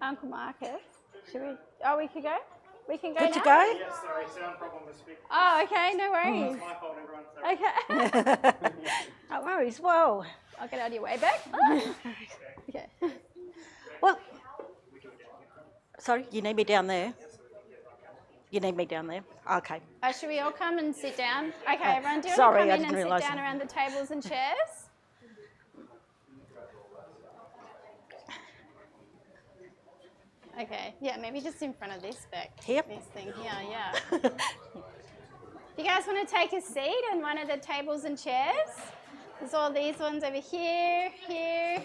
Uncle Marcus. Should we? Oh, we could go? We can go Good now? to go? Yes, sorry, sound problem was fixed. Oh, okay, no worries. It's my fault, everyone. Sorry. Okay. No worries. Well, I'll get out of your way back. Okay. well. Sorry, you need me down there? You need me down there? Okay. Should we all come and sit down? Okay, everyone, do you sorry, want to I come in didn't and realise sit down that. around the tables and chairs? Okay, yeah, maybe just in front of this back. Yep. This thing here, yeah. You guys want to take a seat on one of the tables and chairs? There's all these ones over here, here.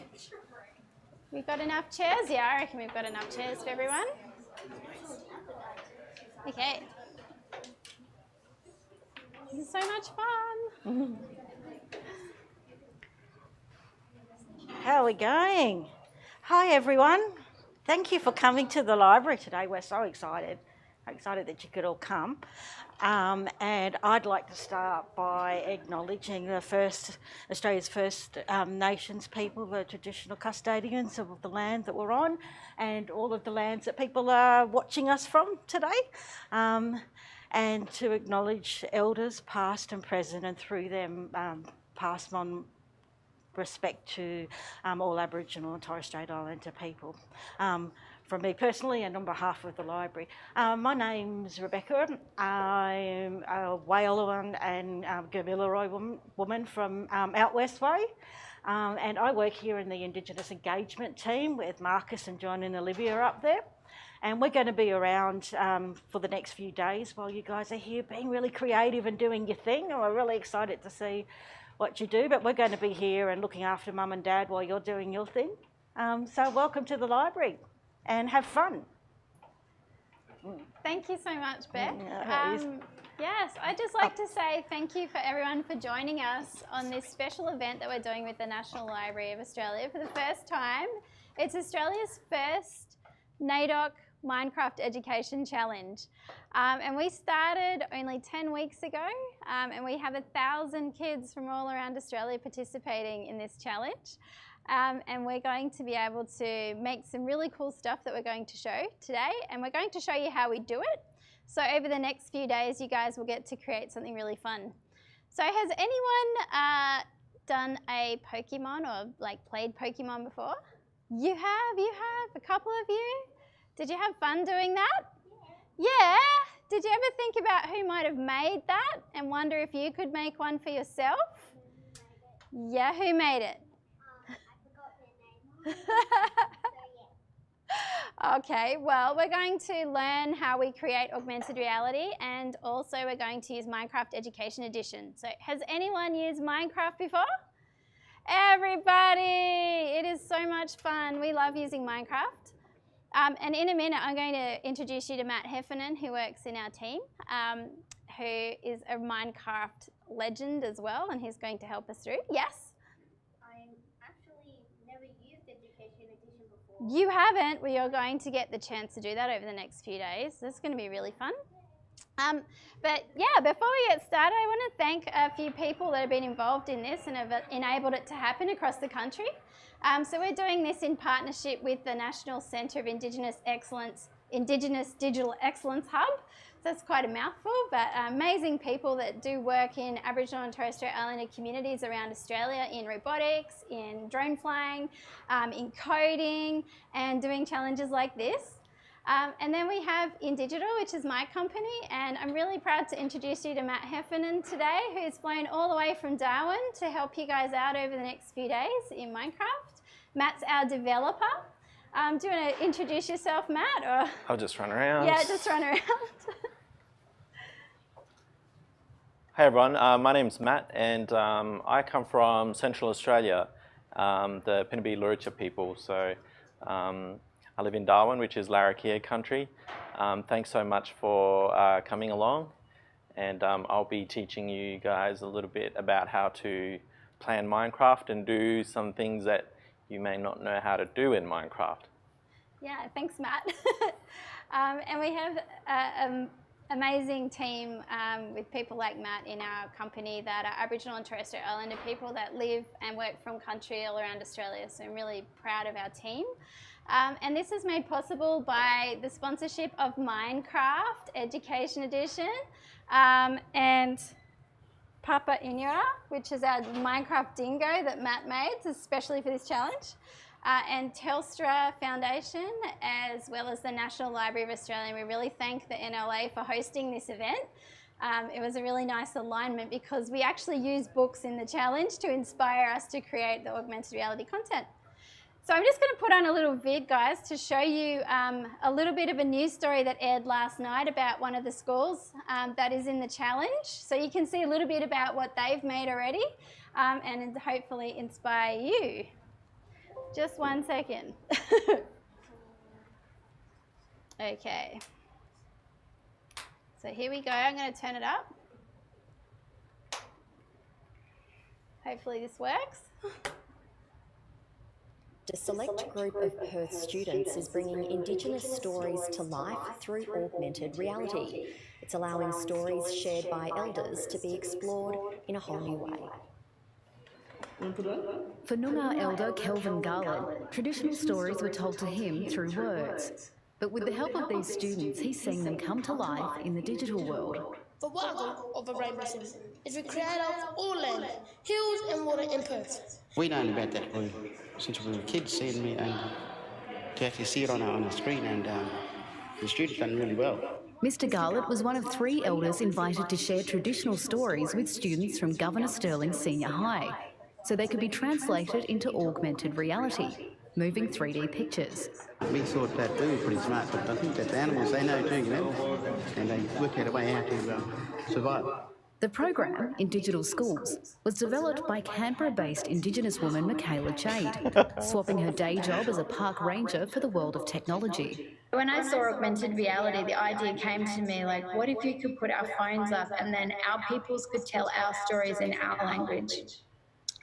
We've got enough chairs? Yeah, I reckon we've got enough chairs for everyone. Okay. This is so much fun. How are we going? Hi, everyone. Thank you for coming to the library today. We're so excited. Excited that you could all come. And I'd like to start by acknowledging Australia's First Nations people, the traditional custodians of the land that we're on, and all of the lands that people are watching us from today. And to acknowledge elders past and present, and through them pass on respect to all Aboriginal and Torres Strait Islander people. From me personally and on behalf of the library. My name's Rebecca. I'm a Whalewan and Gamilaroi woman from out West Way. And I work here in the Indigenous engagement team with Marcus and John and Olivia up there. And we're going to be around for the next few days while you guys are here being really creative and doing your thing. And we're really excited to see what you do, but we're going to be here and looking after Mum and Dad while you're doing your thing. So welcome to the library and have fun. Thank you so much, Beck. Yeah, yes, I'd just like to say thank you for everyone for joining us on this special event that we're doing with the National Library of Australia for the first time. It's Australia's first NAIDOC Minecraft Education Challenge. And we started only 10 weeks ago, and we have 1,000 kids from all around Australia participating in this challenge. And we're going to be able to make some really cool stuff that we're going to show today, and we're going to show you how we do it. So over the next few days, you guys will get to create something really fun. So has anyone done a Pokemon or like played Pokemon before? You have, a couple of you? Did you have fun doing that? Yeah? Did you ever think about who might have made that and wonder if you could make one for yourself? Yeah, who made it? I forgot their name. Okay, well, we're going to learn how we create augmented reality, and also we're going to use Minecraft Education Edition. So has anyone used Minecraft before? Everybody! It is so much fun. We love using Minecraft. And in a minute, I'm going to introduce you to Matt Heffernan, who works in our team, who is a Minecraft legend as well, and he's going to help us through. Yes? I actually never used Education Edition before. You haven't? Well, you're going to get the chance to do that over the next few days. That's going to be really fun. But yeah, before we get started, I want to thank a few people that have been involved in this and have enabled it to happen across the country. So we're doing this in partnership with the National Centre of Indigenous Digital Excellence Hub. So that's quite a mouthful, but amazing people that do work in Aboriginal and Torres Strait Islander communities around Australia in robotics, in drone flying, in coding, and doing challenges like this. And then we have InDigital, which is my company, and I'm really proud to introduce you to Matt Heffernan today, who's flown all the way from Darwin to help you guys out over the next few days in Minecraft. Matt's our developer. Do you want to introduce yourself, Matt? Or? I'll just run around. Yeah, just run around. Hey everyone, my name's Matt, and I come from Central Australia, the Pinnaby-Luritja people. So I live in Darwin, which is Larrakia country. Thanks so much for coming along, and I'll be teaching you guys a little bit about how to play in Minecraft and do some things that you may not know how to do in Minecraft. Yeah, thanks, Matt. And we have an amazing team with people like Matt in our company that are Aboriginal and Torres Strait Islander people that live and work from country all around Australia. So I'm really proud of our team. And this is made possible by the sponsorship of Minecraft Education Edition and Papa Inura, which is our Minecraft dingo that Matt made especially for this challenge, and Telstra Foundation, as well as the National Library of Australia. We really thank the NLA for hosting this event. It was a really nice alignment because we actually use books in the challenge to inspire us to create the augmented reality content. So I'm just going to put on a little vid, guys, to show you a little bit of a news story that aired last night about one of the schools that is in the challenge. So you can see a little bit about what they've made already and hopefully inspire you. Just 1 second. Okay. So here we go. I'm going to turn it up. Hopefully this works. A select group of Perth students is bringing Indigenous stories to life through augmented reality. It's allowing stories shared by elders to be explored in a whole new way. For Noongar elder Kelvin Garland, traditional stories were told to him through words. But with the help of these students, he's seeing them come to life in the digital world. The wild of the rainbow symbol is the creator of all land, hills and water in Perth. We known about that since we were kids, seeing me, and to actually see it on a screen, and the students done really well. Mr. Garlett was one of 3 elders invited to share traditional stories with students from Governor Stirling Senior High, so they could be translated into augmented reality, moving 3D pictures. We thought that they were pretty smart, but I think that the animals, they know too, you know, and they work out a way how to survive. The program, in digital schools, was developed by Canberra-based Indigenous woman Michaela Chade, swapping her day job as a park ranger for the world of technology. When I saw augmented reality, the idea came to me like, what if you could put our phones up and then our peoples could tell our stories in our language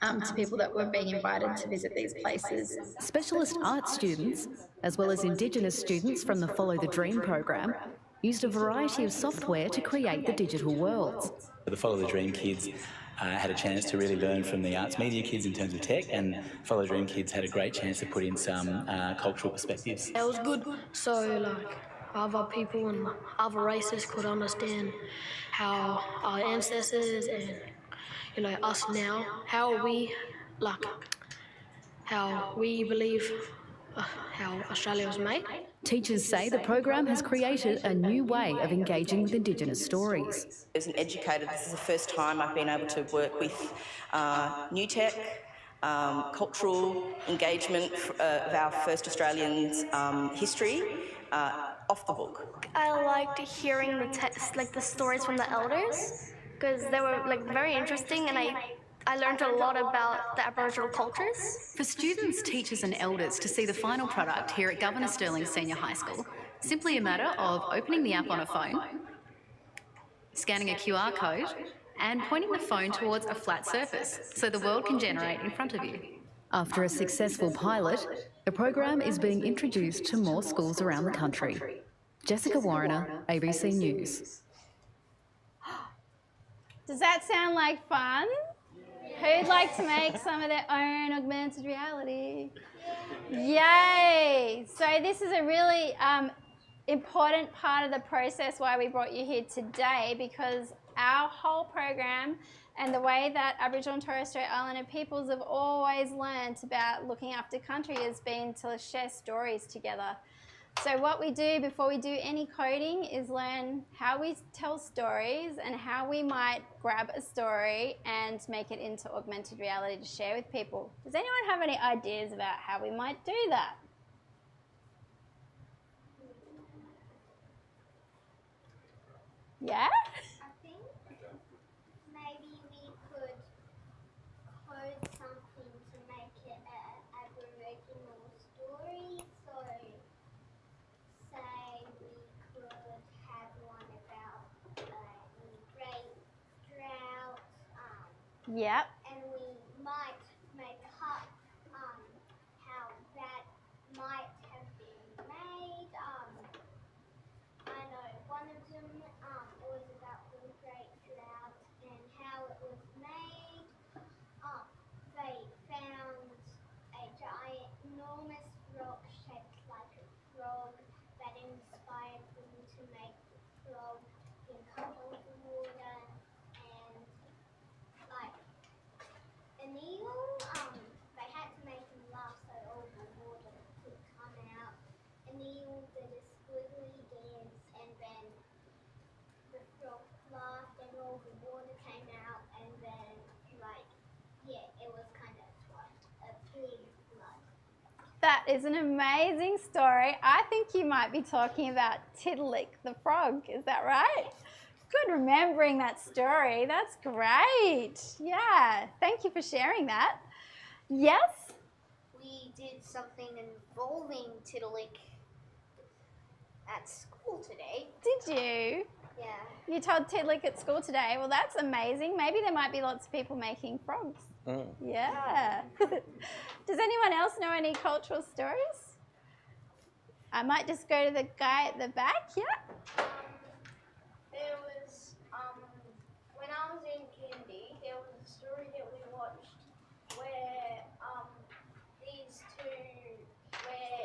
to people that were being invited to visit these places. Specialist art students, as well as Indigenous students from the Follow the Dream program, used a variety of software to create the digital worlds. The Follow the Dream kids had a chance to really learn from the arts media kids in terms of tech, and Follow the Dream kids had a great chance to put in some cultural perspectives. It was good, so like other people and other races could understand how our ancestors and us now, how we believe how Australia was made. Teachers say the program has created a new way of engaging with Indigenous stories. As an educator, this is the first time I've been able to work with new tech, cultural engagement of our first Australians' history off the book. I liked hearing the stories from the elders because they were very interesting, and I learned a lot about the Aboriginal cultures. For students, teachers and elders to see the final product here at Governor Stirling Senior High School, simply a matter of opening the app on a phone, scanning a QR code, and pointing the phone towards a flat surface so the world can generate in front of you. After a successful pilot, the program is being introduced to more schools around the country. Jessica Warriner, ABC News. Does that sound like fun? Who'd like to make some of their own augmented reality? Yay! So this is a really important part of the process why we brought you here today, because our whole program and the way that Aboriginal and Torres Strait Islander peoples have always learnt about looking after country has been to share stories together. So what we do before we do any coding is learn how we tell stories and how we might grab a story and make it into augmented reality to share with people. Does anyone have any ideas about how we might do that? Yeah? I think maybe we could code something to make it an Aboriginal story. So say we could have one about great drought. Yep. And we might make up how that might have been made. I know one of them was about the great drought and how it was made. They found a giant, enormous rock shaped That is an amazing story. I think you might be talking about Tiddalik the frog. Is that right? Good remembering that story. That's great. Yeah. Thank you for sharing that. Yes? We did something involving Tiddalik at school today. Did you? Yeah. You told Tiddalik at school today. Well, that's amazing. Maybe there might be lots of people making frogs. Yeah. Does anyone else know any cultural stories? I might just go to the guy at the back. Yeah. There was, when I was in kindy, there was a story that we watched where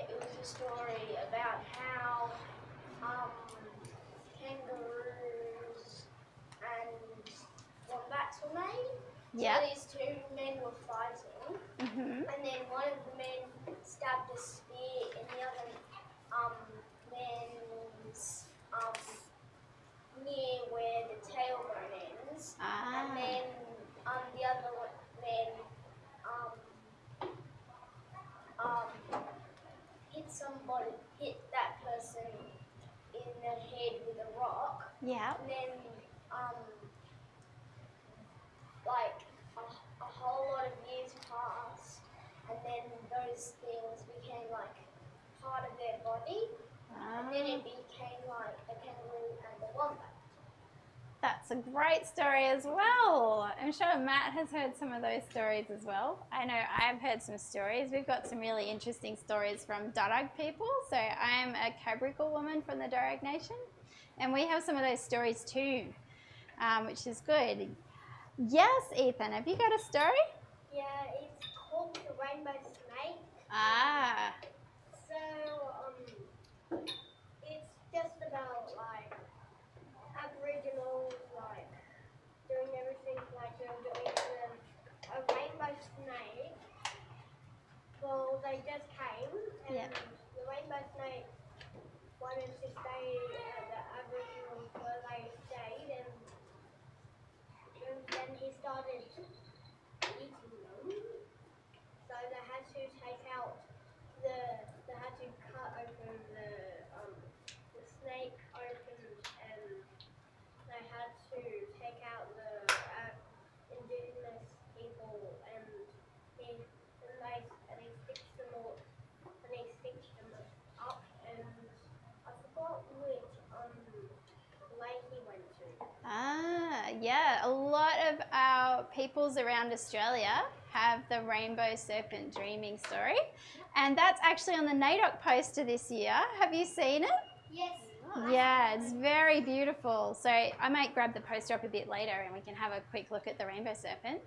it was a story about how kangaroos and wombats were made. Yeah. So these two men were fighting, and then one of the men stabbed a spear in the other man's near where the tailbone ends, and then the other man hit that person in the head with a rock. Yeah. And then like a whole lot of years passed, and then those things became like part of their body, and then it became like a kangaroo and a wombat. That's a great story as well. I'm sure Matt has heard some of those stories as well. I know I've heard some stories. We've got some really interesting stories from Darug people. So I'm a Cabral woman from the Darug Nation, and we have some of those stories too, which is good. Yes, Ethan, have you got a story? Yeah, it's called the Rainbow Snake. Ah. So, it's just about like Aboriginals like doing everything like they're doing to a rainbow snake. Well, they just came, and the rainbow snake wanted to stay at the Aboriginals where they stayed, and then he started eating them. So they had to take out they had to cut open the snake open, and they had to take out the indigenous people, and he stitched them all, and he stitched them up, and I forgot which lake he went to. Yeah, a lot of our peoples around Australia have the rainbow serpent dreaming story, and that's actually on the NAIDOC poster this year. Have you seen it? Yes. Yeah, it's very beautiful. So I might grab the poster up a bit later and we can have a quick look at the rainbow serpent.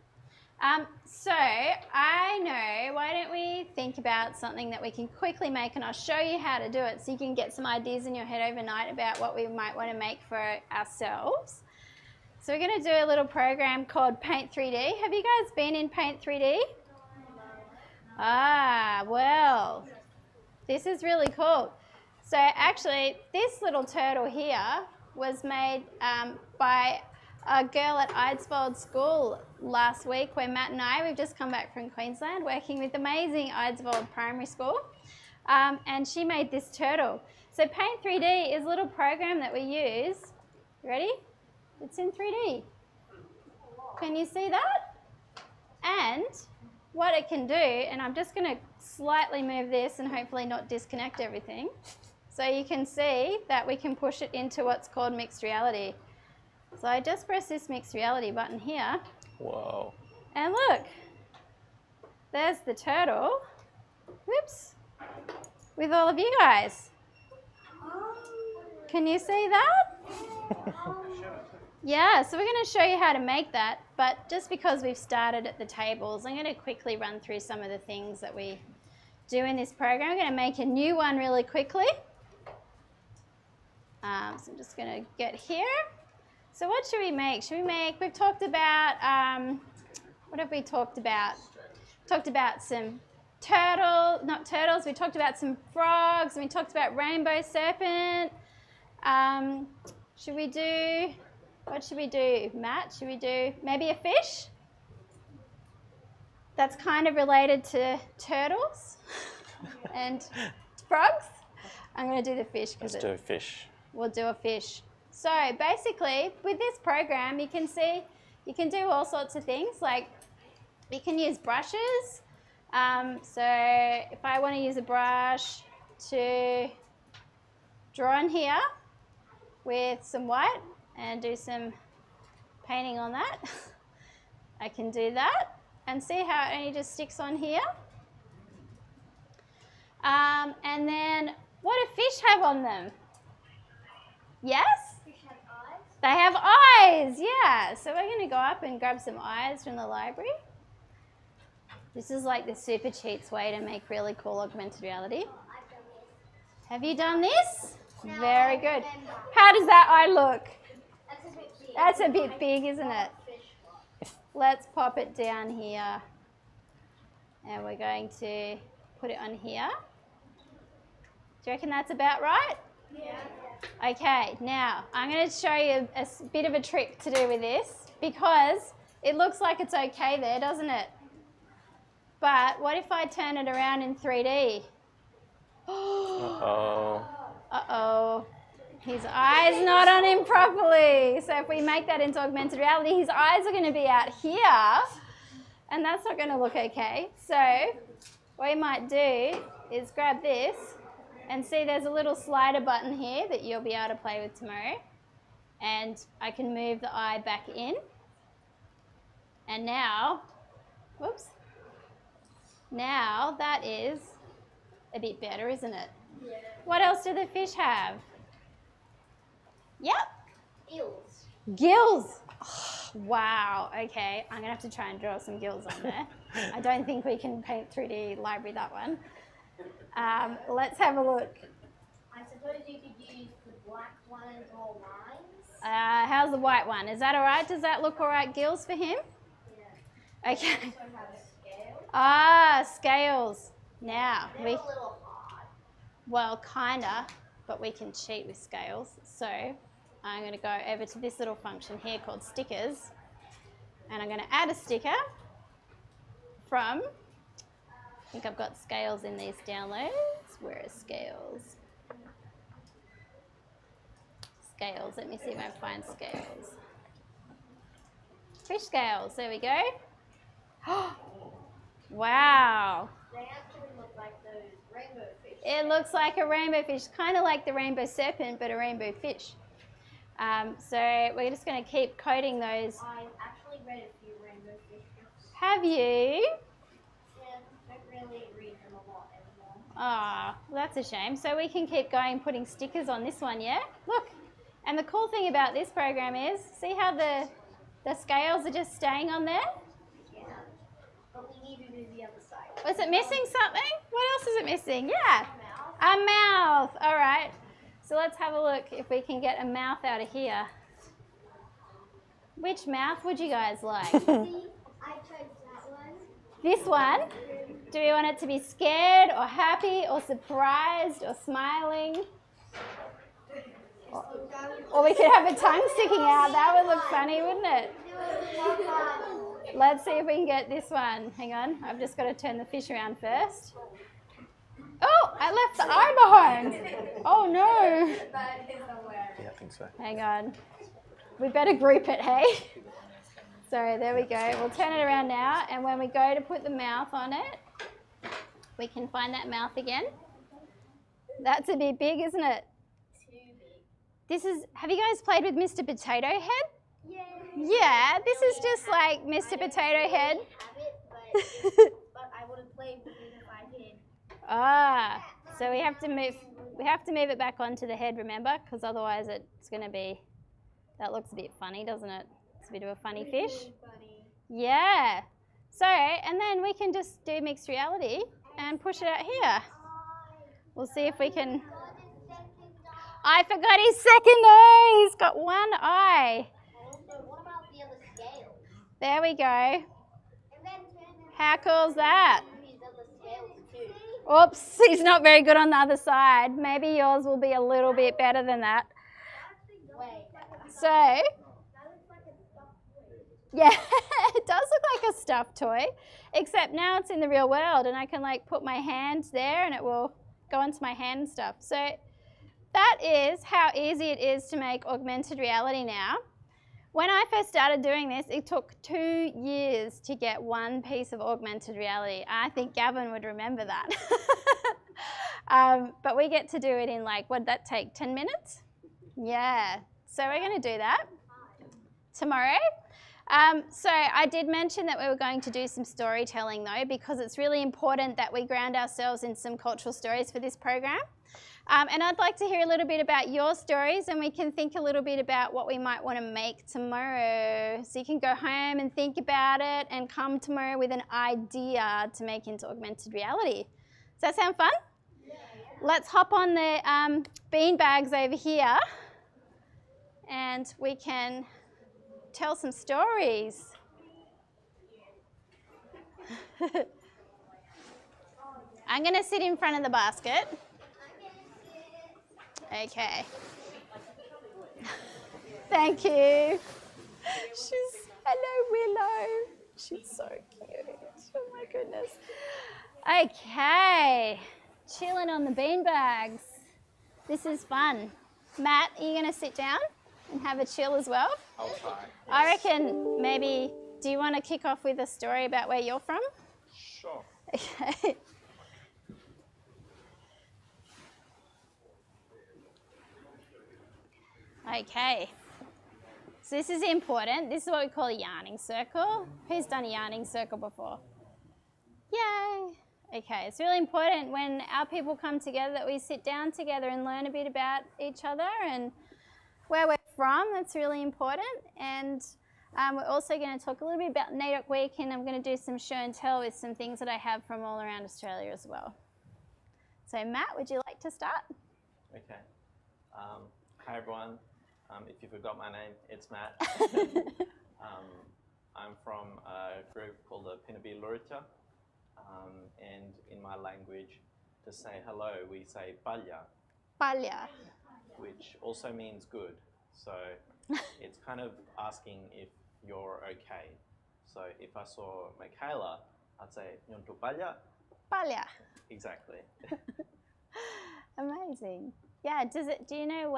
So I know, why don't we think about something that we can quickly make, and I'll show you how to do it so you can get some ideas in your head overnight about what we might want to make for ourselves. So we're going to do a little program called Paint 3D. Have you guys been in Paint 3D? Well, this is really cool. So actually, this little turtle here was made by a girl at Eidsvold School last week, where Matt and we've just come back from Queensland working with amazing Eidsvold Primary School, and she made this turtle. So Paint 3D is a little program that we use. Ready? It's in 3D. Can you see that? And what it can do, and I'm just going to slightly move this and hopefully not disconnect everything, so you can see that we can push it into what's called mixed reality. So I just press this mixed reality button here. Whoa. And look, there's the turtle. Whoops. With all of you guys. Can you see that? Yeah, so we're going to show you how to make that, but just because we've started at the tables, I'm going to quickly run through some of the things that we do in this program. We're going to make a new one really quickly. So I'm just going to get here. So what should we make? We've talked about, what have we talked about? Talked about some not turtles, we talked about some frogs, and we talked about rainbow serpent. What should we do, Matt? Should we do maybe a fish? That's kind of related to turtles. And frogs? I'm going to do the fish. Let's do a fish. We'll do a fish. So basically, with this program, you can see you can do all sorts of things. Like you can use brushes. So if I want to use a brush to draw on here with some white and do some painting on that, I can do that. And see how it only just sticks on here. And then, what do fish have on them? Yes? Fish have eyes. They have eyes, yeah. So we're going to go up and grab some eyes from the library. This is like the super cheats way to make really cool augmented reality. Have you done this? No, Very good. How does that eye look? That's a bit big. That's a bit big, isn't it? Let's pop it down here. And we're going to put it on here. Do you reckon that's about right? Yeah. Okay, now I'm going to show you a bit of a trick to do with this because it looks like it's okay there, doesn't it? But what if I turn it around in 3D? Uh-oh. Uh-oh. His eye's not on him properly. So if we make that into augmented reality, his eyes are going to be out here, and that's not going to look okay. So what we might do is grab this, and see there's a little slider button here that you'll be able to play with tomorrow. And I can move the eye back in. And now, whoops, now that is a bit better, isn't it? Yeah. What else do the fish have? Yep. Eels. Gills. Oh, wow. Okay, I'm going to have to try and draw some gills on there. I don't think we can paint 3D library that one. Let's have a look. I suppose you could use the black one and draw lines. How's the white one? Is that all right? Does that look all right, gills, for him? Yeah. Okay. Also have scales. Ah, scales. Now, They're a little hard. well, kinda, but we can cheat with scales. So I'm going to go over to this little function here called stickers, and I'm going to add a sticker from, I think I've got scales in these downloads. Where are scales? Scales, let me see if I can find scales. Fish scales, there we go. Wow. They actually look like those rainbow fish. It looks like a rainbow fish, kind of like the rainbow serpent, but a rainbow fish. So we're just going to keep coding those. I've actually read a few rainbow fish books. Have you? Yeah, don't really read them a lot anymore. Ah, well, that's a shame. So we can keep going putting stickers on this one, yeah? Look, and the cool thing about this program is, see how the scales are just staying on there? Yeah, but we need to do the other side. Was it missing something? What else is it missing? Yeah, a mouth. All right. So let's have a look if we can get a mouth out of here. Which mouth would you guys like? See, I chose that one. This one? Do we want it to be scared or happy or surprised or smiling? Or we could have a tongue sticking out. That would look funny, wouldn't it? Let's see if we can get this one. Hang on. I've just got to turn the fish around first. Oh, I left the eye behind. Oh, no. Yeah, I think so. Hang on. We better group it, hey? So there we go. We'll turn it around now. And when we go to put the mouth on it, we can find that mouth again. That's a bit big, isn't it? Too big. This is, have you guys played with Mr. Potato Head? Yeah. Yeah, this is just like Mr. Potato Head. I have it, but I would have played with it if I did. Ah, so we have to move it back onto the head, remember? Because otherwise it's going to be, that looks a bit funny, doesn't it? It's a bit of a funny fish. Really funny. Yeah. So, and then we can just do mixed reality and push it out here. We'll see if we can. I forgot his second eye. He's got one eye. What about the other scales? There we go. And then turn How cool is that? these other scales too. Oops, he's not very good on the other side. Maybe yours will be a little bit better than that. Wait. So, Yeah, it does look like a stuffed toy, except now it's in the real world and I can like put my hand there and it will go onto my hand and stuff. So that is how easy it is to make augmented reality now. When I first started doing this, it took 2 years to get one piece of augmented reality. I think Gavin would remember that. But we get to do it in like, what'd that take, 10 minutes? Yeah, so we're gonna do that tomorrow. So I did mention that we were going to do some storytelling though, because it's really important that we ground ourselves in some cultural stories for this program. And I'd like to hear a little bit about your stories and we can think a little bit about what we might want to make tomorrow. So you can go home and think about it and come tomorrow with an idea to make into augmented reality. Does that sound fun? Yeah. Let's hop on the bean bags over here and we can tell some stories. I'm going to sit in front of the basket. Okay. Thank you. Hello Willow. She's so cute. Oh my goodness. Okay. Chilling on the bean bags. This is fun. Matt, are you going to sit down and have a chill as well? I'll try. Yes. I reckon maybe, do you want to kick off with a story about where you're from? Sure. Okay. Okay, so this is important. This is what we call a yarning circle. Who's done a yarning circle before? Yay! Okay, it's really important when our people come together that we sit down together and learn a bit about each other and where we're from. That's really important. And we're also going to talk a little bit about NAIDOC Week, and I'm going to do some show and tell with some things that I have from all around Australia as well. So Matt, would you like to start? Okay. Hi everyone. If you forgot my name, it's Matt. I'm from a group called the Pinabi Luricha, and in my language, to say hello, we say palya. Palya. Which also means good. So it's kind of asking if you're okay. So if I saw Michaela, I'd say, "Yontu palya?" Palya. Exactly. Amazing. Yeah, do you know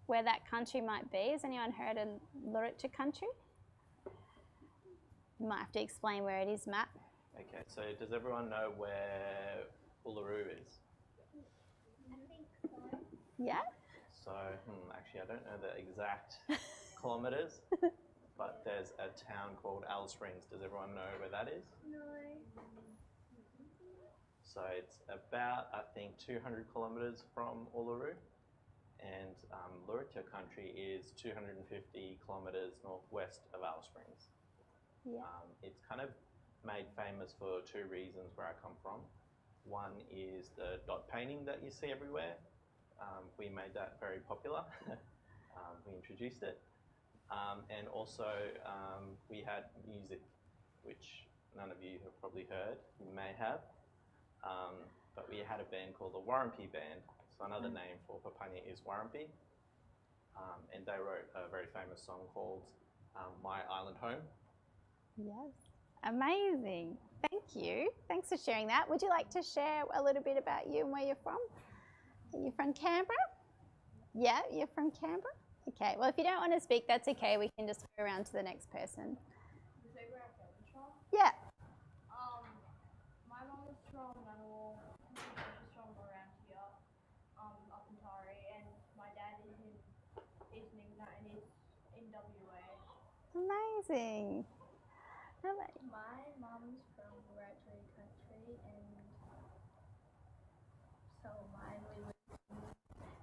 where that country might be? Has anyone heard of Luricha country? You might have to explain where it is, Matt. Okay, so does everyone know where Uluru is? I think so. Yeah? So, actually I don't know the exact kilometres, but there's a town called Alice Springs. Does everyone know where that is? No. So it's about, I think, 200 kilometres from Uluru. And Luricha country is 250 kilometres northwest of Alice Springs. Yeah. It's kind of made famous for 2 reasons where I come from. One is the dot painting that you see everywhere. We made that very popular. We introduced it. And also we had music, which none of you have probably heard. You may have. But we had a band called the Warumpi Band. So another name for Papania is Warumpi. And they wrote a very famous song called My Island Home. Yes. Amazing. Thank you. Thanks for sharing that. Would you like to share a little bit about you and where you're from? Are you from Canberra? Yeah, you're from Canberra? Okay, well if you don't want to speak, that's okay. We can just go around to the next person. Yeah. My mom is from Ngunnawal, is from around here, up in Tari, and my dad is in Eastern England and is in WA. Amazing. My mum's from Wiradjuri country, and so mine we live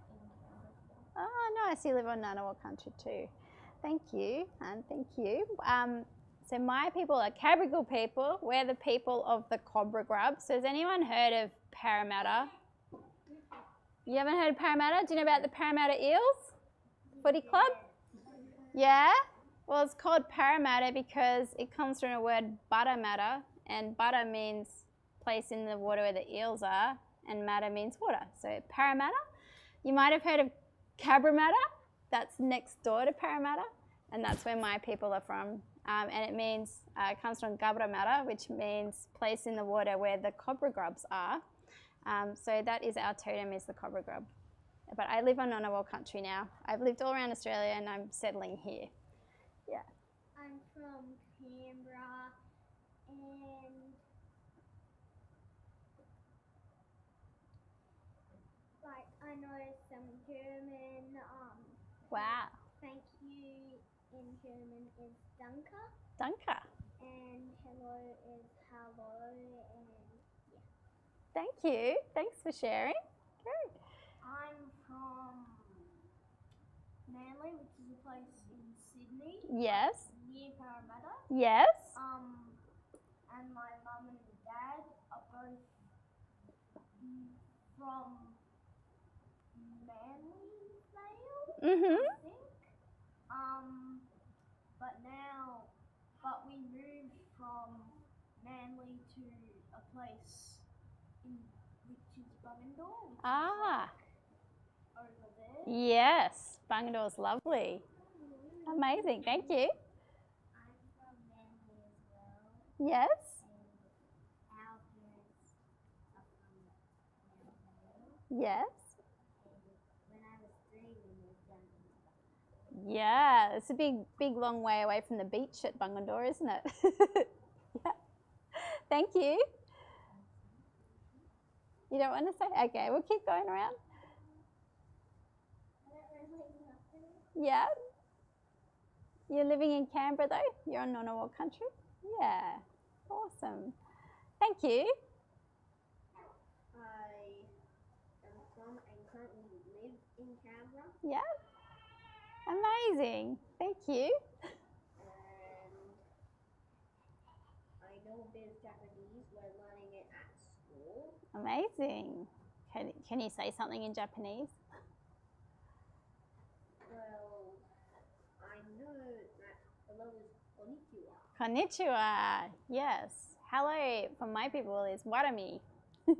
in Canberra. Oh, nice. You live on Ngunnawal country too. Thank you, and thank you. So my people are Cabral people. We're the people of the Cobra Grub. So has anyone heard of Parramatta? You haven't heard of Parramatta? Do you know about the Parramatta Eels Footy Club? Yeah? Well, it's called Parramatta because it comes from a word butter-matter, and butter means place in the water where the eels are, and matter means water. So Parramatta. You might have heard of Cabramatta. That's next door to Parramatta, and that's where my people are from. and it means, it comes from Gabramara, which means place in the water where the cobra grubs are. So that is our totem, is the cobra grub. But I live on Ngunnawal country now. I've lived all around Australia and I'm settling here. Yeah. I'm from Canberra, and like I know some German. Wow. Thank you in German is Danke. Danke. And hello is hello, and yeah. Thank you. Thanks for sharing. Good. I'm from Manly, which is a place in Sydney. Yes. Near Parramatta. Yes. And my mum and dad are both from Manlyvale, I think. But we moved from Manly to a place which is Bungendore, which is like over there. Yes. Bungendore's lovely. Amazing. Thank you. I'm from Manly as well. Yes. And our parents are from Manly. Yes. And when I was 3, we moved down to Yeah, it's a big, long way away from the beach at Bungendore, isn't it? Yeah. Thank you. You don't want to say? Okay, we'll keep going around. Yeah. You're living in Canberra though? You're on Ngunnawal country? Yeah. Awesome. Thank you. I am from and currently live in Canberra. Yeah. Amazing. Thank you. And I know a bit of Japanese. We're learning it at school. Amazing. Can you say something in Japanese? Well, I know that hello is konnichiwa. Konnichiwa. Yes. Hello from my people is warami. And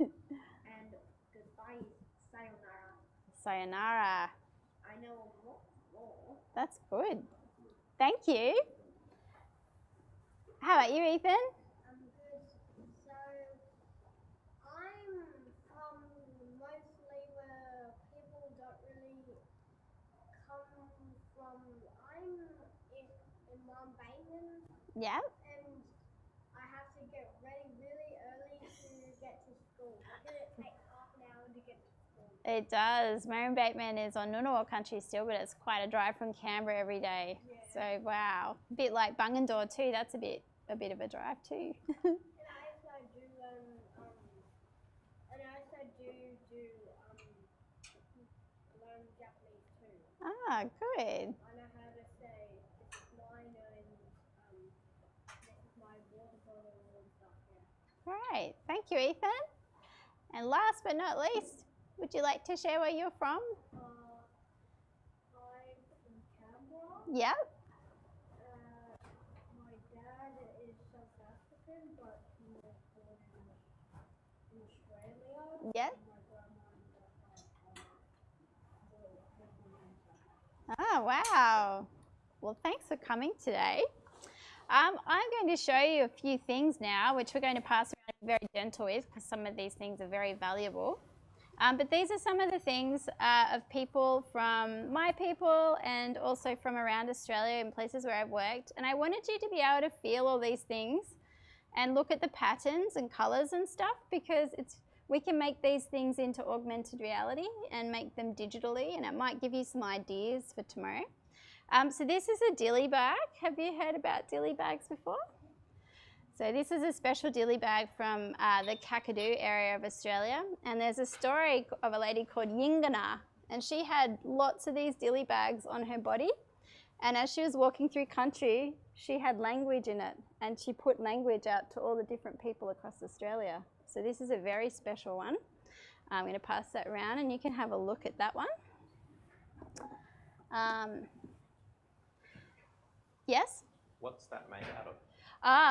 goodbye is sayonara. Sayonara. I know a lot more. That's good. Thank you. How about you, Ethan? I'm good. So, I'm from mostly where people don't really come from. I'm in Mountbatten. Yeah. And I have to get ready really early to get to school. Because it takes half an hour to get to school. It does. Mary Bateman is on Ngunnawal country still, but it's quite a drive from Canberra every day. Yeah. So wow, a bit like Bungendore too. That's a bit of a drive too. And I also do learn Japanese too. Ah, good. I know how to say this is mine and this is my water bottle and stuff. Yeah. Great. Thank you, Ethan. And last but not least, would you like to share where you're from? I'm from Canberra. Yep. My dad is South African, but he was born in Australia. Yep. And my grandma and Oh, wow. Well, thanks for coming today. I'm going to show you a few things now, which we're going to pass around very gentle with, because some of these things are very valuable. But these are some of the things of people from my people and also from around Australia and places where I've worked. And I wanted you to be able to feel all these things and look at the patterns and colours and stuff, because we can make these things into augmented reality and make them digitally, and it might give you some ideas for tomorrow. So this is a dilly bag. Have you heard about dilly bags before? So this is a special dilly bag from the Kakadu area of Australia, and there's a story of a lady called Yingana, and she had lots of these dilly bags on her body, and as she was walking through country, she had language in it, and she put language out to all the different people across Australia. So this is a very special one. I'm going to pass that around, and you can have a look at that one. Yes? What's that made out of?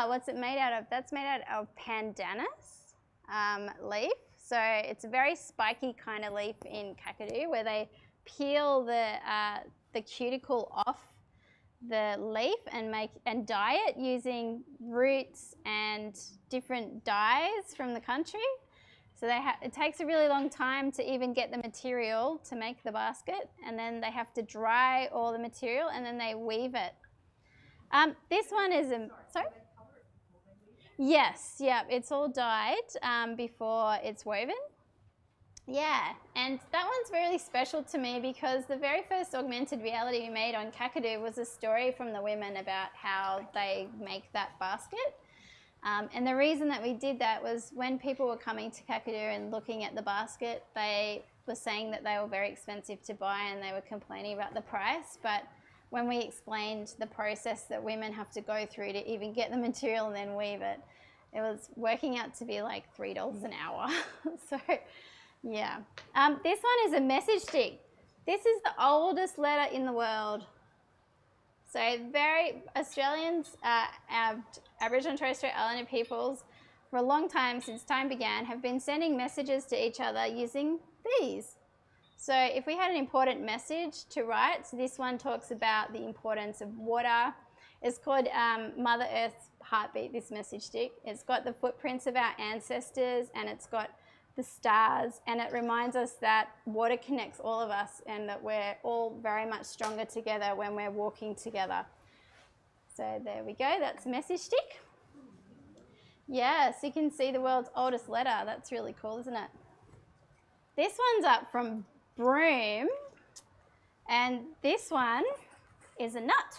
What's it made out of? That's made out of pandanus leaf. So it's a very spiky kind of leaf in Kakadu, where they peel the cuticle off the leaf and dye it using roots and different dyes from the country. So it takes a really long time to even get the material to make the basket, and then they have to dry all the material and then they weave it. This one is sorry? Yes, yeah, it's all dyed before it's woven. Yeah, and that one's really special to me because the very first augmented reality we made on Kakadu was a story from the women about how they make that basket. And the reason that we did that was when people were coming to Kakadu and looking at the basket, they were saying that they were very expensive to buy and they were complaining about the price. But when we explained the process that women have to go through to even get the material and then weave it, it was working out to be like $3 an hour. So, yeah. This one is a message stick. This is the oldest letter in the world. So Australians, Aboriginal and Torres Strait Islander peoples, for a long time, since time began, have been sending messages to each other using these. So if we had an important message to write, so this one talks about the importance of water. It's called Mother Earth's Heartbeat, this message stick. It's got the footprints of our ancestors and it's got the stars, and it reminds us that water connects all of us and that we're all very much stronger together when we're walking together. So there we go, that's a message stick. Yes, you can see the world's oldest letter. That's really cool, isn't it? This one's up from Broome, and this one is a nut.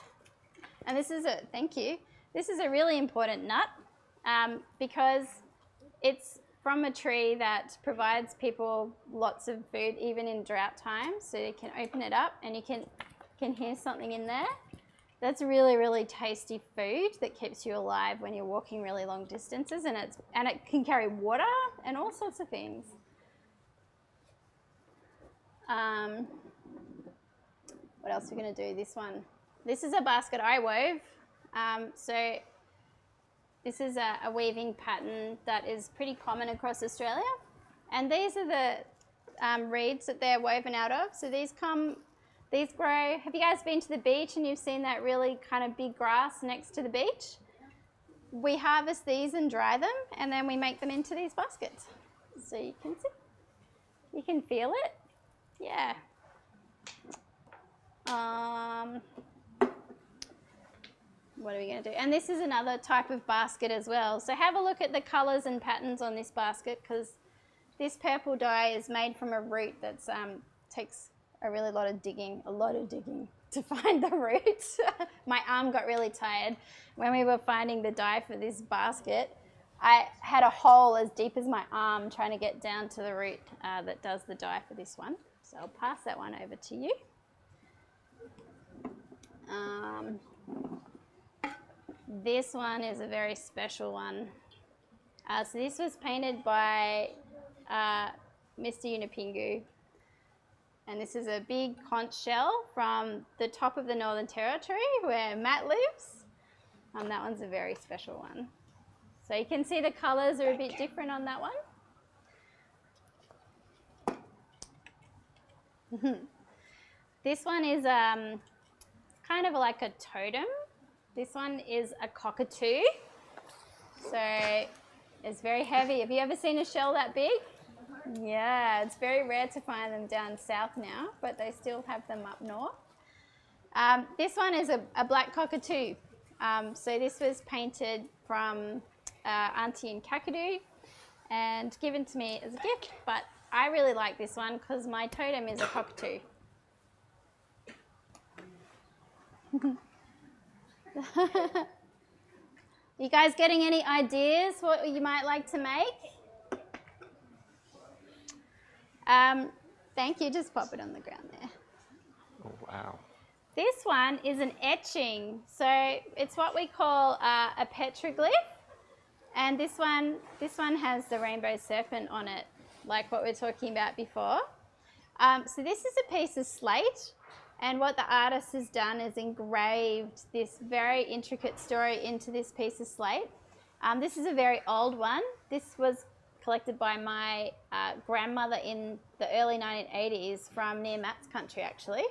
And this is thank you. This is a really important nut because it's from a tree that provides people lots of food even in drought times. So you can open it up and you can hear something in there. That's really, really tasty food that keeps you alive when you're walking really long distances, and it can carry water and all sorts of things. What else are we going to do? This one. This is a basket I wove. So this is a weaving pattern that is pretty common across Australia. And these are the reeds that they're woven out of. So these grow. Have you guys been to the beach and you've seen that really kind of big grass next to the beach? We harvest these and dry them, and then we make them into these baskets. So you can see, you can feel it. Yeah. What are we going to do? And this is another type of basket as well. So have a look at the colours and patterns on this basket, because this purple dye is made from a root that takes a really lot of digging to find the roots. My arm got really tired when we were finding the dye for this basket. I had a hole as deep as my arm trying to get down to the root that does the dye for this one. So I'll pass that one over to you. This one is a very special one. So this was painted by Mr. Unipingu. And this is a big conch shell from the top of the Northern Territory where Matt lives. That one's a very special one. So you can see the colours are a bit different on that one. This one is kind of like a totem. This one is a cockatoo. So it's very heavy. Have you ever seen a shell that big? Yeah, it's very rare to find them down south now, but they still have them up north. This one is a black cockatoo. So this was painted from Auntie in Kakadu and given to me as a gift, but I really like this one because my totem is a cockatoo. You guys getting any ideas what you might like to make? Thank you, just pop it on the ground there. Oh, wow. This one is an etching. So it's what we call a petroglyph. And this one has the rainbow serpent on it, like what we were talking about before. So this is a piece of slate. And what the artist has done is engraved this very intricate story into this piece of slate. This is a very old one. This was collected by my grandmother in the early 1980s from near Matt's country, actually.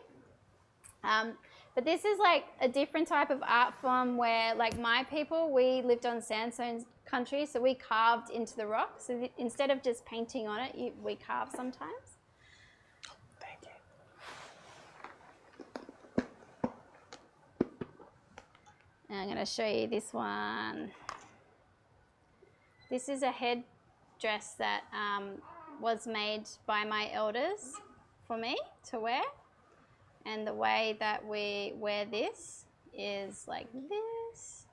But this is like a different type of art form where, like my people, we lived on sandstone country, so we carved into the rock. So instead of just painting on it, we carve sometimes. Thank you. And I'm going to show you this one. This is a headdress that was made by my elders for me to wear. And the way that we wear this is like this.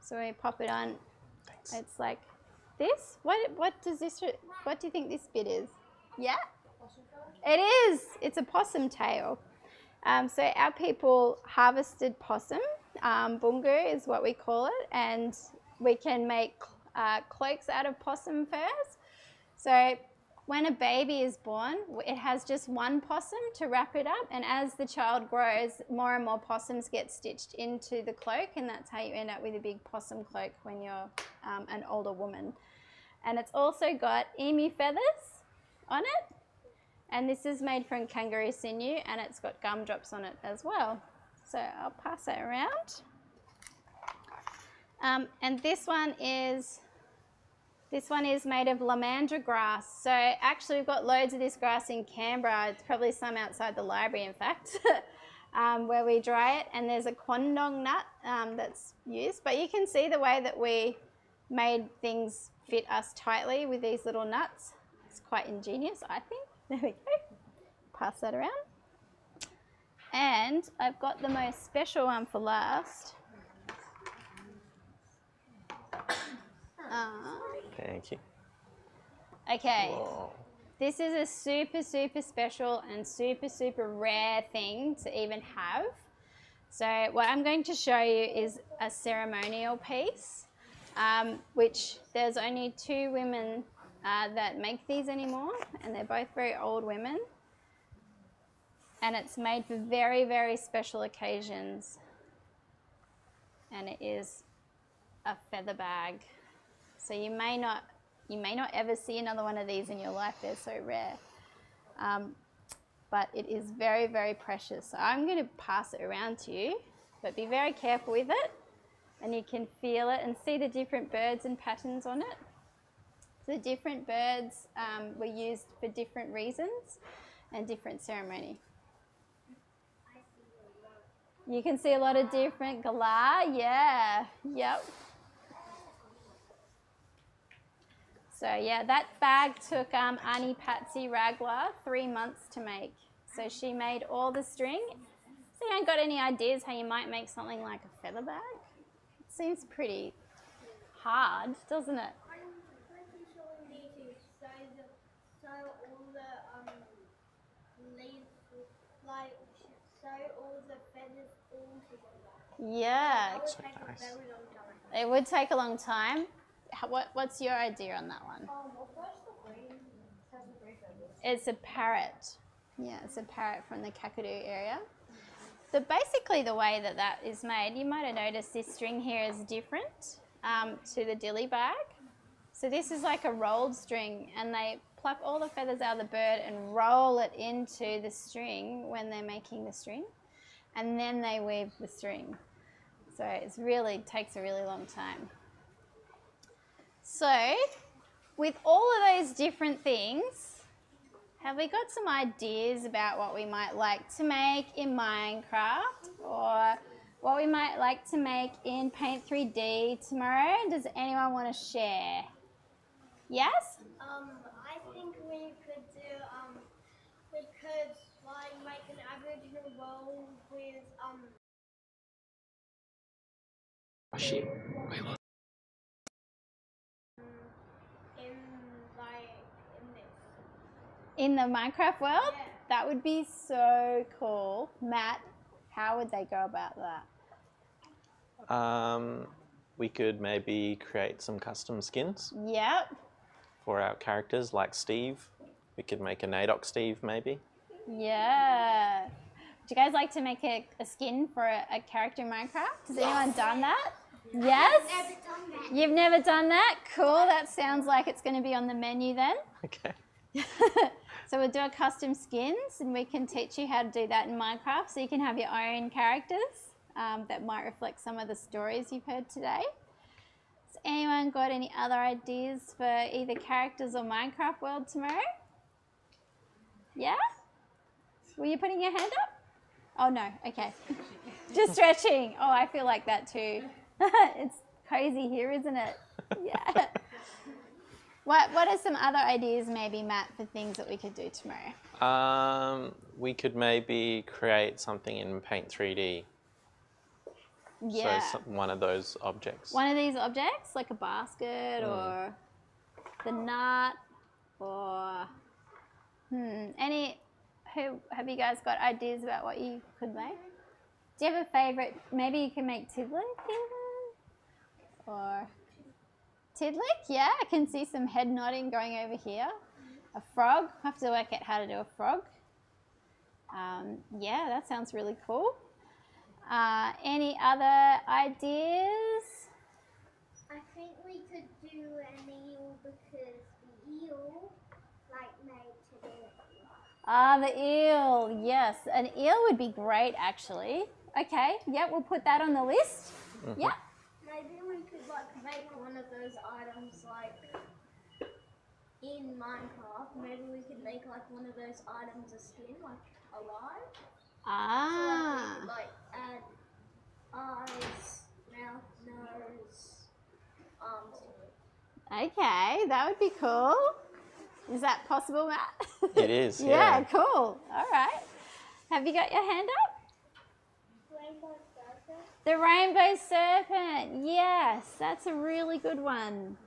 So we pop it on. Thanks. It's like this. What do you think this bit is? Yeah? It is. It's a possum tail. So our people harvested possum. Bungu is what we call it. And we can make cloaks out of possum furs. So when a baby is born, it has just one possum to wrap it up, and as the child grows, more and more possums get stitched into the cloak, and that's how you end up with a big possum cloak when you're an older woman. And it's also got emu feathers on it, and this is made from kangaroo sinew, and it's got gumdrops on it as well. So I'll pass that around. And this one is made of lamandra grass. So actually we've got loads of this grass in Canberra. It's probably some outside the library, in fact, where we dry it. And there's a quandong nut that's used. But you can see the way that we made things fit us tightly with these little nuts. It's quite ingenious, I think. There we go. Pass that around. And I've got the most special one for last. Thank you. Okay. Whoa. This is a super, super special and super, super rare thing to even have. So what I'm going to show you is a ceremonial piece, which there's only 2 women that make these anymore, and they're both very old women. And it's made for very, very special occasions. And it is a feather bag. So you may not ever see another one of these in your life. They're so rare. But it is very, very precious. So I'm going to pass it around to you, but be very careful with it. And you can feel it and see the different birds and patterns on it. So different birds were used for different reasons and different ceremony. You can see a lot of different galah, yeah, yep. So yeah, that bag took Auntie Patsy Ragler 3 months to make. So she made all the string. So you ain't got any ideas how you might make something like a feather bag? It seems pretty hard, doesn't it? Yeah. So nice. It would take a long time. What's your idea on that one? It's a parrot. Yeah, it's a parrot from the Kakadu area. So basically the way that that is made, you might have noticed this string here is different to the dilly bag. So this is like a rolled string, and they pluck all the feathers out of the bird and roll it into the string when they're making the string, and then they weave the string. So it really takes a really long time. So with all of those different things, have we got some ideas about what we might like to make in Minecraft, or what we might like to make in Paint 3D tomorrow? Does anyone want to share? Yes? I think we could like make an Aboriginal world with Oh shit. In the Minecraft world? Yeah. That would be so cool. Matt, how would they go about that? We could maybe create some custom skins Yep. for our characters, like Steve. We could make a NAIDOC Steve, maybe. Yeah. Would you guys like to make a skin for a character in Minecraft? Has anyone done that? Yes? I've never done that. You've never done that? Cool. That sounds like it's going to be on the menu then. Okay. So we'll do a custom skins, and we can teach you how to do that in Minecraft, so you can have your own characters that might reflect some of the stories you've heard today. Has anyone got any other ideas for either characters or Minecraft World tomorrow? Yeah? Were you putting your hand up? Oh no, okay. Just stretching. Oh, I feel like that too. It's crazy here, isn't it? Yeah. What are some other ideas maybe, Matt, for things that we could do tomorrow? We could maybe create something in Paint 3D. Yeah. So one of those objects. One of these objects, like a basket or the nut or have you guys got ideas about what you could make? Do you have a favourite? Maybe you can make Tidlick even? Or Tidlick, yeah, I can see some head nodding going over here. A frog, I have to work out how to do a frog. Yeah, that sounds really cool. Any other ideas? I think we could do an eel because the eel, made today. The eel, yes. An eel would be great, actually. Okay, yeah, we'll put that on the list. Yeah. Maybe we could make one of those items in Minecraft. Maybe we could make one of those items a skin, alive. Ah. So we could add eyes, mouth, nose, arms to it. Okay, that would be cool. Is that possible, Matt? It is, Yeah, cool. All right. Have you got your hand up? Rainbow serpent. The rainbow serpent. Yes, that's a really good one.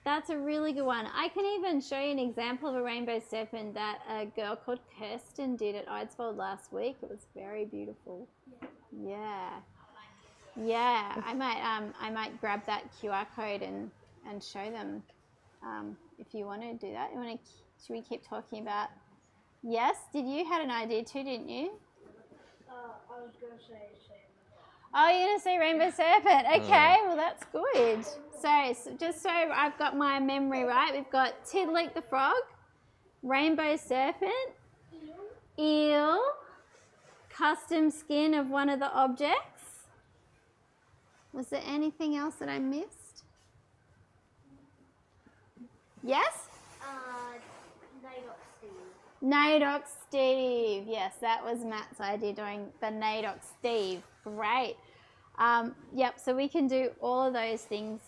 That's a really good one. I can even show you an example of a rainbow serpent that a girl called Kirsten did at Eidsvold last week. It was very beautiful. Yeah. Yeah, I might grab that QR code and show them if you want to do that. Should we keep talking about? Yes, you had an idea too, didn't you? I was going to say Oh, you're going to say rainbow serpent. Okay, well that's good. So just so I've got my memory right, we've got Tidlick the frog, rainbow serpent, eel, custom skin of one of the objects. Was there anything else that I missed? Yes? NAIDOC Steve. NAIDOC Steve. Yes, that was Matt's idea, doing the NAIDOC Steve. Great. Yep, so we can do all of those things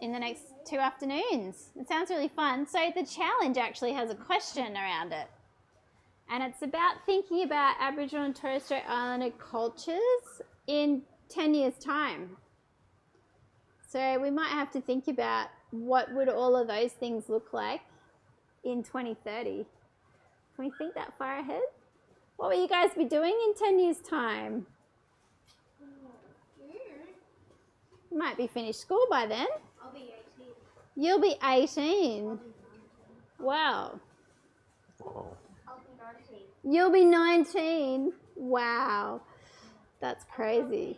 in the next 2 afternoons. It sounds really fun. So the challenge actually has a question around it. And it's about thinking about Aboriginal and Torres Strait Islander cultures in 10 years' time. So we might have to think about what would all of those things look like in 2030. Can we think that far ahead? What will you guys be doing in 10 years' time? You might be finished school by then. I'll be 18. You'll be 18. Wow. Whoa. I'll be 19. You'll be 19. Wow. That's crazy.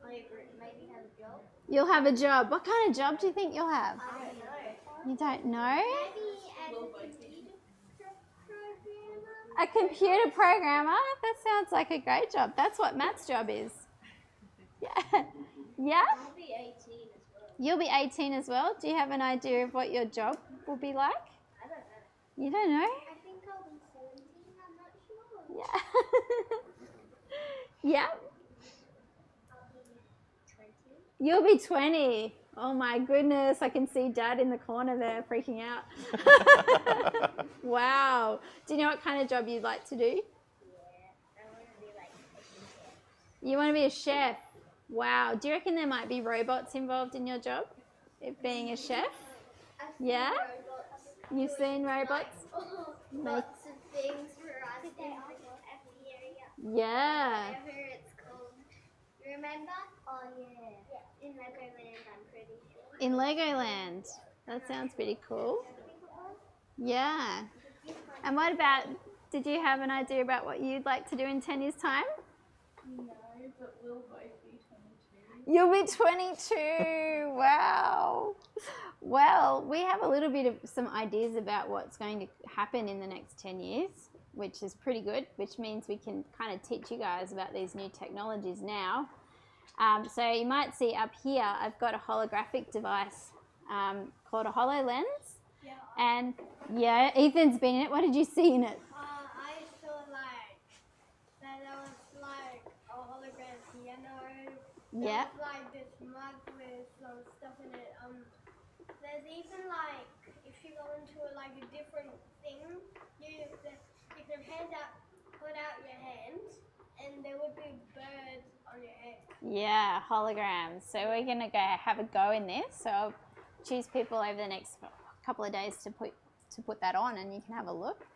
Maybe have a job. You'll have a job. What kind of job do you think you'll have? I don't know. You don't know? Maybe A computer programmer? That sounds like a great job. That's what Matt's job is. Yeah. Yeah? I'll be 18 as well. You'll be 18 as well. Do you have an idea of what your job will be like? I don't know. You don't know? I think I'll be 17. I'm not sure. Yeah. Yeah. I'll be 20. You'll be 20. Oh my goodness. I can see Dad in the corner there freaking out. Wow. Do you know what kind of job you'd like to do? Yeah, I want to be a chef. You want to be a chef? Wow. Do you reckon there might be robots involved in your job? It being a chef? Yeah? You've seen robots? Lots of things for us in every area. Yeah. Whatever it's called. Remember? Oh, yeah. In Legoland, I'm pretty sure. In Legoland. That sounds pretty cool. Yeah. And what about, did you have an idea about what you'd like to do in 10 years' time? No, but we'll both be 22. You'll be 22. Wow. Well, we have a little bit of some ideas about what's going to happen in the next 10 years, which is pretty good, which means we can kind of teach you guys about these new technologies now. So you might see up here, I've got a holographic device called a HoloLens. Yeah. And yeah, Ethan's been in it. What did you see in it? I saw like that there was like a hologram piano. Yeah. There was like this mug with some stuff in it. There's even like if you go into like a different thing, you can put out your hand, and there would be birds on your head. Yeah, holograms. So we're going to go have a go in this. So I'll choose people over the next couple of days to put that on, and you can have a look.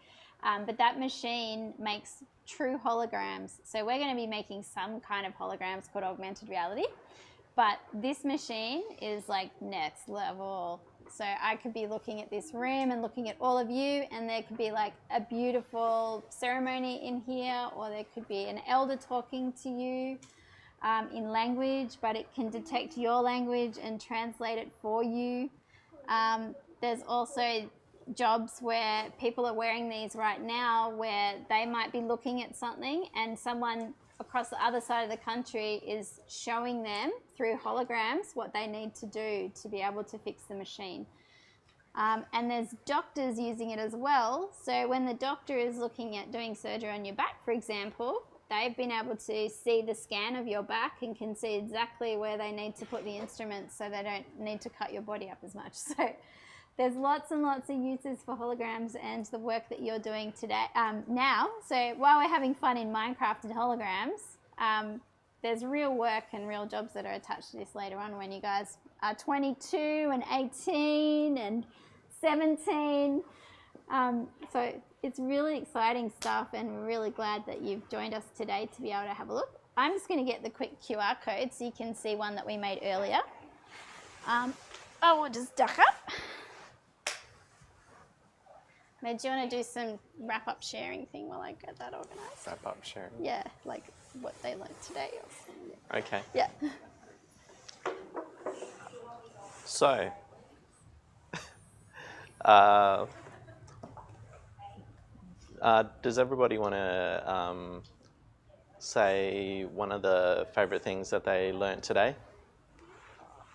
But that machine makes true holograms. So we're going to be making some kind of holograms called augmented reality. But this machine is like next level. So I could be looking at this room and looking at all of you, and there could be like a beautiful ceremony in here, or there could be an elder talking to you in language, but it can detect your language and translate it for you. There's also jobs where people are wearing these right now where they might be looking at something and someone across the other side of the country is showing them through holograms what they need to do to be able to fix the machine. And there's doctors using it as well. So when the doctor is looking at doing surgery on your back, for example, they've been able to see the scan of your back and can see exactly where they need to put the instruments so they don't need to cut your body up as much. So there's lots and lots of uses for holograms and the work that you're doing today now. So while we're having fun in Minecraft and holograms, there's real work and real jobs that are attached to this later on when you guys are 22 and 18 and 17. So it's really exciting stuff, and we're really glad that you've joined us today to be able to have a look. I'm just going to get the quick QR code so you can see one that we made earlier. I will just duck up. Med, do you want to do some wrap-up sharing thing while I get that organised? Wrap-up sharing? Yeah, like what they learned today or something. Okay. Yeah. So, does everybody want to say one of the favourite things that they learnt today?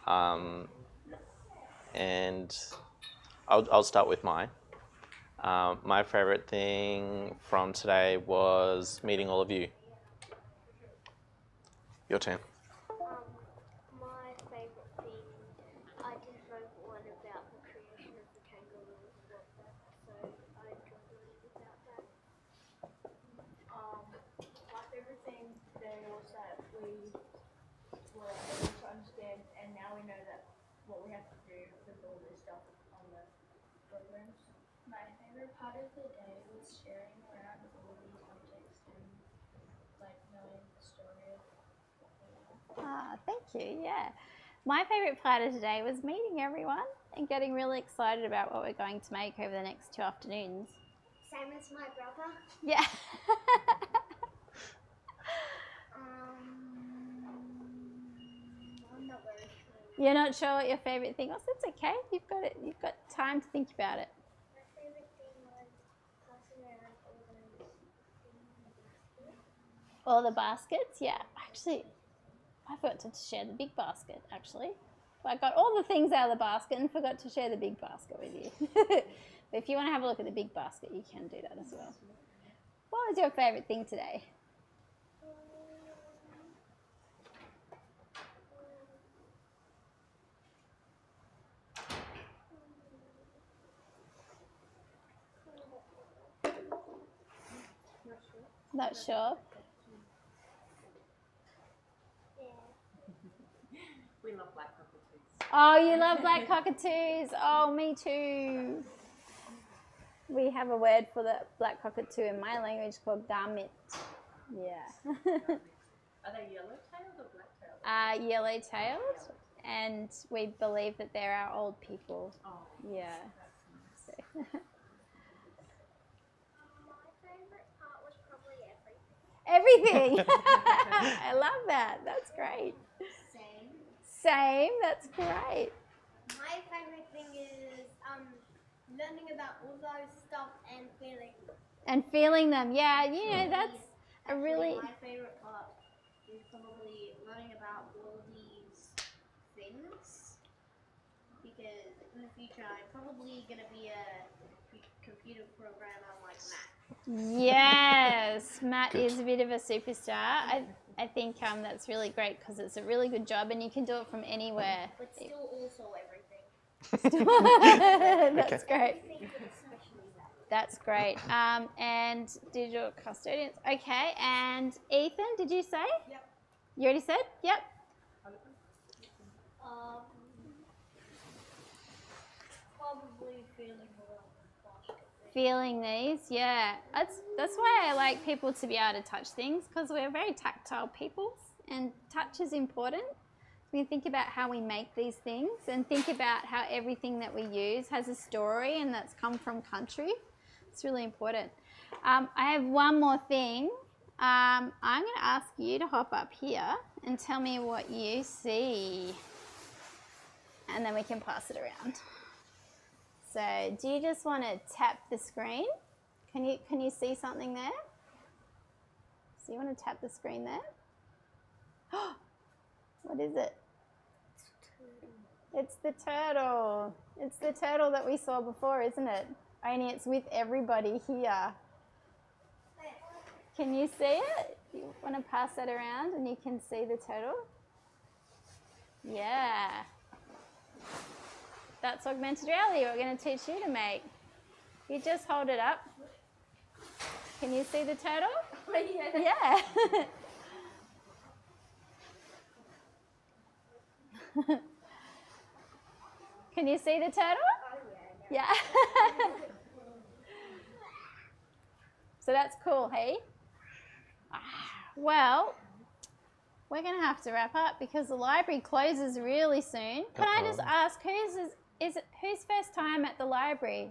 And I'll start with mine. My favourite thing from today was meeting all of you. Your turn. My favourite thing, I did wrote one about the creation of the kangaroo, so I enjoyed learning about that. My favourite thing today was that we were able to understand, and now we know that what we have to do with all this stuff on the programs. My favourite part of the day was sharing around all these objects and like knowing the story of Thank you, yeah. My favourite part of today was meeting everyone and getting really excited about what we're going to make over the next 2 afternoons. Same as my brother. Yeah. I'm not very sure. You're not sure what your favourite thing was? It's okay. You've got time to think about it. My favourite thing was passing around all those things. All the baskets? Yeah. Actually, I forgot to share the big basket, actually. I got all the things out of the basket and forgot to share the big basket with you. But if you want to have a look at the big basket, you can do that as well. What was your favourite thing today? Not sure. We love black cockatoos. Oh, you love black cockatoos. Oh, me too. We have a word for the black cockatoo in my language called gamit. Yeah. Are they yellow-tailed or black-tailed? Yellow-tailed, and we believe that they're our old people. Oh, yeah. My favourite part was probably everything. Everything. I love that. That's great. Same. Same. That's great. My favourite thing learning about all those stuff and feeling. And feeling them, yeah, you know, that's a really... My favourite part is probably learning about all these things, because in the future I'm probably going to be a computer programmer like Matt. Yes, Matt is a bit of a superstar. I think that's really great because it's a really good job and you can do it from anywhere. But still also everything. That's great. That's great. And digital custodians. Okay, and Ethan, did you say? Yep. You already said? Yep. Probably feeling Feeling these, yeah. That's why I like people to be able to touch things, because we're very tactile people and touch is important. We think about how we make these things and think about how everything that we use has a story and that's come from country. It's really important. I have one more thing. I'm going to ask you to hop up here and tell me what you see. And then we can pass it around. So do you just want to tap the screen? Can you see something there? So you want to tap the screen there? What is it? It's the turtle. It's the turtle that we saw before, isn't it? Only it's with everybody here. Can you see it? You want to pass that around and you can see the turtle? Yeah. That's augmented reality we're going to teach you to make. You just hold it up. Can you see the turtle? Yeah. Can you see the turtle? Yeah. So that's cool, hey? Well, we're going to have to wrap up because the library closes really soon. Can I just ask, whose first time at the library?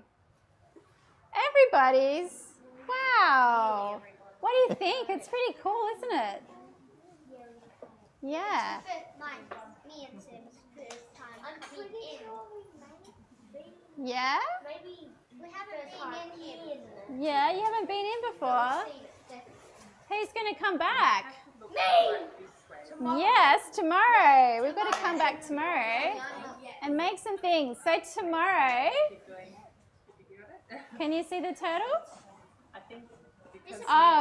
Everybody's. Wow. What do you think? It's pretty cool, isn't it? Yeah. Me and Sim's first time coming in. Yeah? Maybe we haven't been in here. Yeah, you haven't been in before. Who's going to come back? Me! Yes, tomorrow. We've got to come back tomorrow and make some things. So tomorrow, can you see the turtle? I think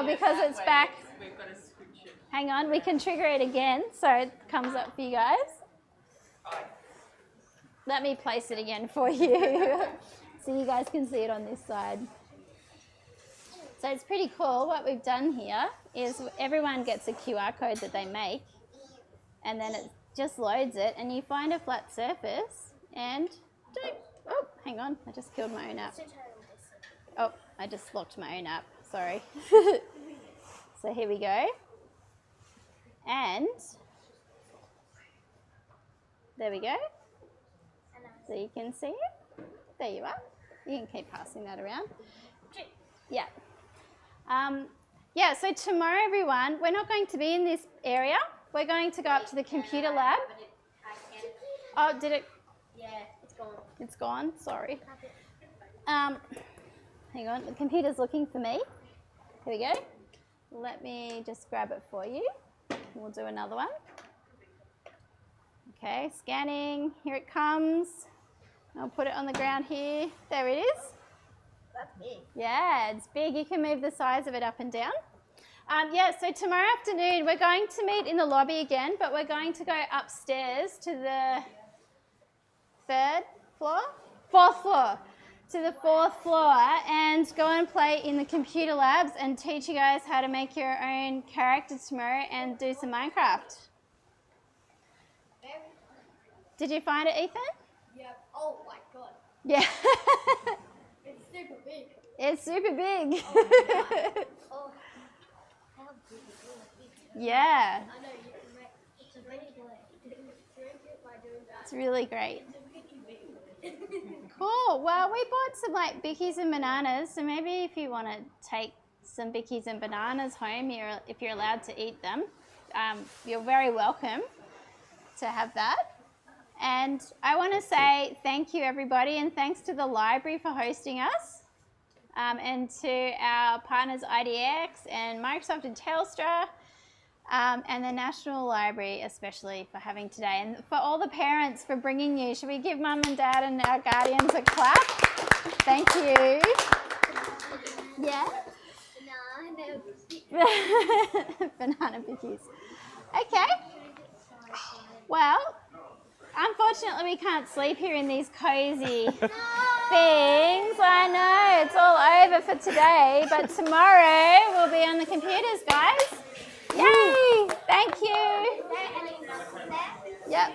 because it's back. We've got to switch it. Hang on, we can trigger it again so it comes up for you guys. Let me place it again for you so you guys can see it on this side. So it's pretty cool. What we've done here is everyone gets a QR code that they make and then it just loads it and you find a flat surface and oh, hang on, I just killed my own app. Oh, I just locked my own app, sorry. So here we go. And there we go. So you can see it. There you are. You can keep passing that around. Yeah. Yeah, so tomorrow, everyone, we're not going to be in this area. We're going to go up to the computer lab. Oh, did it? Yeah, it's gone. It's gone, sorry. Hang on, the computer's looking for me. Here we go. Let me just grab it for you. We'll do another one. Okay, scanning. Here it comes. I'll put it on the ground here. There it is. That's big. Yeah, it's big. You can move the size of it up and down. Yeah, so tomorrow afternoon we're going to meet in the lobby again, but we're going to go upstairs to the fourth floor, to the fourth floor and go and play in the computer labs and teach you guys how to make your own characters tomorrow and do some Minecraft. Did you find it, Ethan? Yep. Oh my god. Yeah. It's super big. It's super big. Oh, how big is it? Yeah. I know, you can make it's a very good. Drink it by doing that. It's really great. It's a pretty big. Cool. Well, we bought some like bickies and bananas, so maybe if you want to take some bickies and bananas home, if you're allowed to eat them, you're very welcome to have that. And I want to say thank you, everybody, and thanks to the library for hosting us, and to our partners IDX and Microsoft and Telstra, and the National Library especially for having today, and for all the parents for bringing you. Should we give Mum and Dad and our guardians a clap? Thank you. Yeah? Banana pickies. Okay. Well, unfortunately we can't sleep here in these cozy things. I know, it's all over for today, but tomorrow we'll be on the computers, guys. Yay! Thank you. Yep.